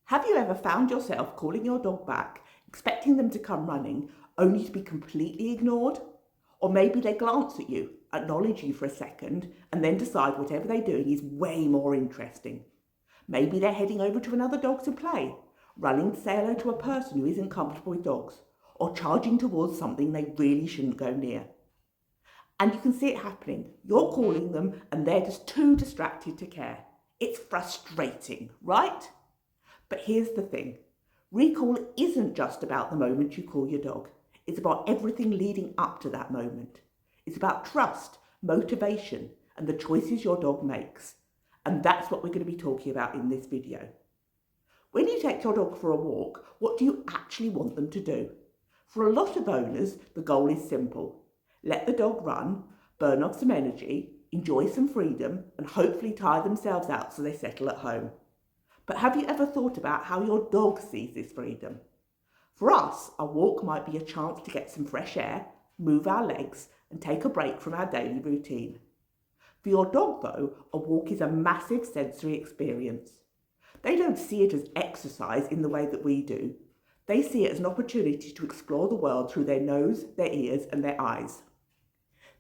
Have you ever found yourself calling your dog back, expecting them to come running, only to be completely ignored? Or maybe they glance at you, acknowledge you for a second, and then decide whatever they're doing is way more interesting. Maybe they're heading over to another dog to play, running to say hello to a person who isn't comfortable with dogs, or charging towards something they really shouldn't go near. And you can see it happening. You're calling them and they're just too distracted to care. It's frustrating, right? But here's the thing. Recall isn't just about the moment you call your dog. It's about everything leading up to that moment. It's about trust, motivation, and the choices your dog makes. And that's what we're going to be talking about in this video. When you take your dog for a walk, what do you actually want them to do? For a lot of owners, the goal is simple. Let the dog run, burn off some energy, enjoy some freedom, and hopefully tire themselves out so they settle at home. But have you ever thought about how your dog sees this freedom? For us, a walk might be a chance to get some fresh air, move our legs, and take a break from our daily routine. For your dog, though, a walk is a massive sensory experience. They don't see it as exercise in the way that we do. They see it as an opportunity to explore the world through their nose, their ears, and their eyes.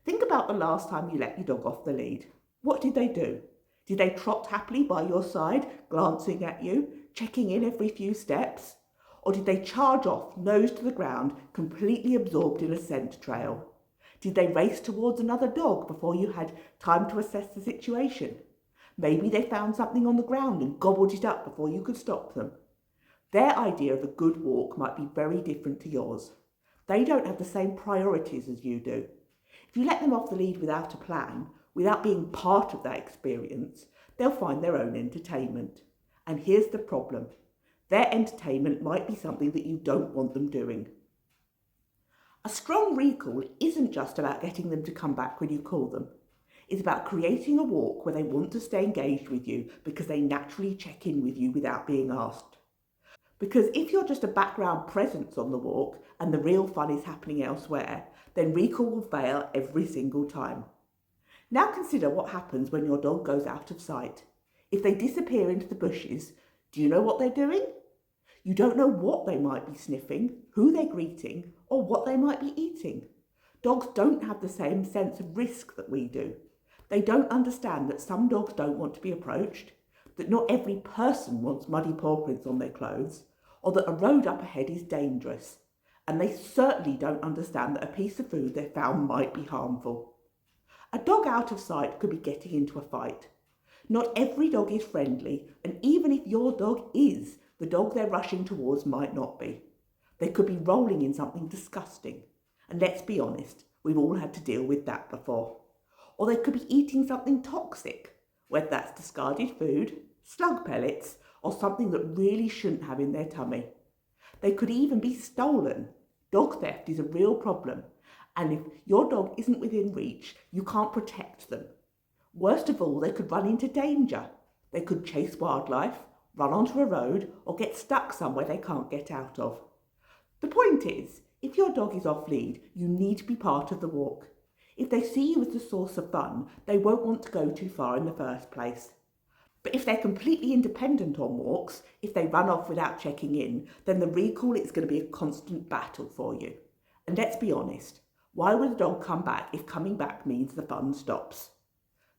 Think about the last time you let your dog off the lead. What did they do? Did they trot happily by your side, glancing at you, checking in every few steps? Or did they charge off, nose to the ground, completely absorbed in a scent trail? Did they race towards another dog before you had time to assess the situation? Maybe they found something on the ground and gobbled it up before you could stop them. Their idea of a good walk might be very different to yours. They don't have the same priorities as you do. If you let them off the lead without a plan, without being part of that experience, they'll find their own entertainment. And here's the problem. Their entertainment might be something that you don't want them doing. A strong recall isn't just about getting them to come back when you call them. It's about creating a walk where they want to stay engaged with you because they naturally check in with you without being asked. Because if you're just a background presence on the walk and the real fun is happening elsewhere, then recall will fail every single time. Now consider what happens when your dog goes out of sight. If they disappear into the bushes, do you know what they're doing? You don't know what they might be sniffing, who they're greeting, or what they might be eating. Dogs don't have the same sense of risk that we do. They don't understand that some dogs don't want to be approached, that not every person wants muddy paw prints on their clothes, or that a road up ahead is dangerous. And they certainly don't understand that a piece of food they found might be harmful. A dog out of sight could be getting into a fight. Not every dog is friendly, and even if your dog is, the dog they're rushing towards might not be. They could be rolling in something disgusting. And let's be honest, we've all had to deal with that before. Or they could be eating something toxic, whether that's discarded food, slug pellets, or something that really shouldn't have in their tummy. They could even be stolen. Dog theft is a real problem, and if your dog isn't within reach, you can't protect them. Worst of all, they could run into danger. They could chase wildlife, run onto a road, or get stuck somewhere they can't get out of. The point is, if your dog is off lead, you need to be part of the walk. If they see you as the source of fun, they won't want to go too far in the first place. But if they're completely independent on walks, if they run off without checking in, then the recall is going to be a constant battle for you. And let's be honest, why would a dog come back if coming back means the fun stops?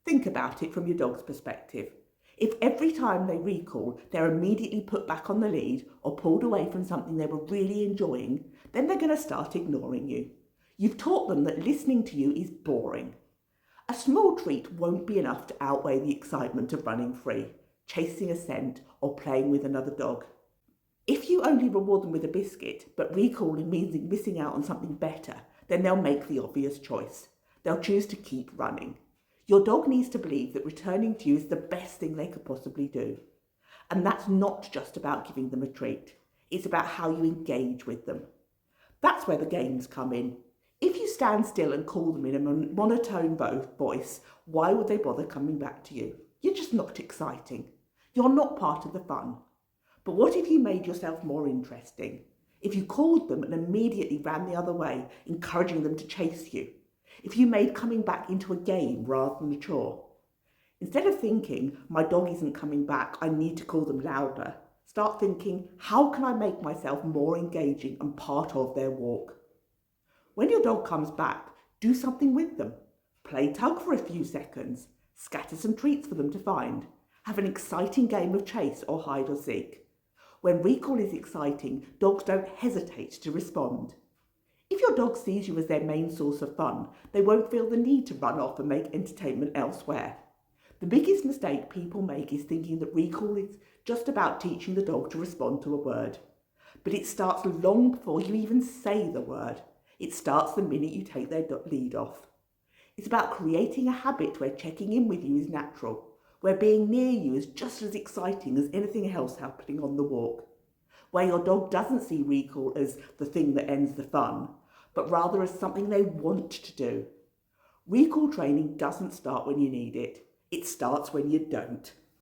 Think about it from your dog's perspective. If every time they recall, they're immediately put back on the lead or pulled away from something they were really enjoying, then they're going to start ignoring you. You've taught them that listening to you is boring. A small treat won't be enough to outweigh the excitement of running free, chasing a scent, or playing with another dog. If you only reward them with a biscuit, but recalling means missing out on something better, then they'll make the obvious choice. They'll choose to keep running. Your dog needs to believe that returning to you is the best thing they could possibly do. And that's not just about giving them a treat. It's about how you engage with them. That's where the games come in. If you stand still and call them in a monotone voice, why would they bother coming back to you? You're just not exciting. You're not part of the fun. But what if you made yourself more interesting? If you called them and immediately ran the other way, encouraging them to chase you? If you made coming back into a game rather than a chore? Instead of thinking, my dog isn't coming back, I need to call them louder, Start thinking, how can I make myself more engaging and part of their walk? When your dog comes back, do something with them. Play tug for a few seconds. Scatter some treats for them to find. Have an exciting game of chase or hide or seek. When recall is exciting, dogs don't hesitate to respond. If your dog sees you as their main source of fun, they won't feel the need to run off and make entertainment elsewhere. The biggest mistake people make is thinking that recall is just about teaching the dog to respond to a word. But it starts long before you even say the word. It starts the minute you take their lead off. It's about creating a habit where checking in with you is natural, where being near you is just as exciting as anything else happening on the walk, where your dog doesn't see recall as the thing that ends the fun, but rather as something they want to do. Recall training doesn't start when you need it. It starts when you don't.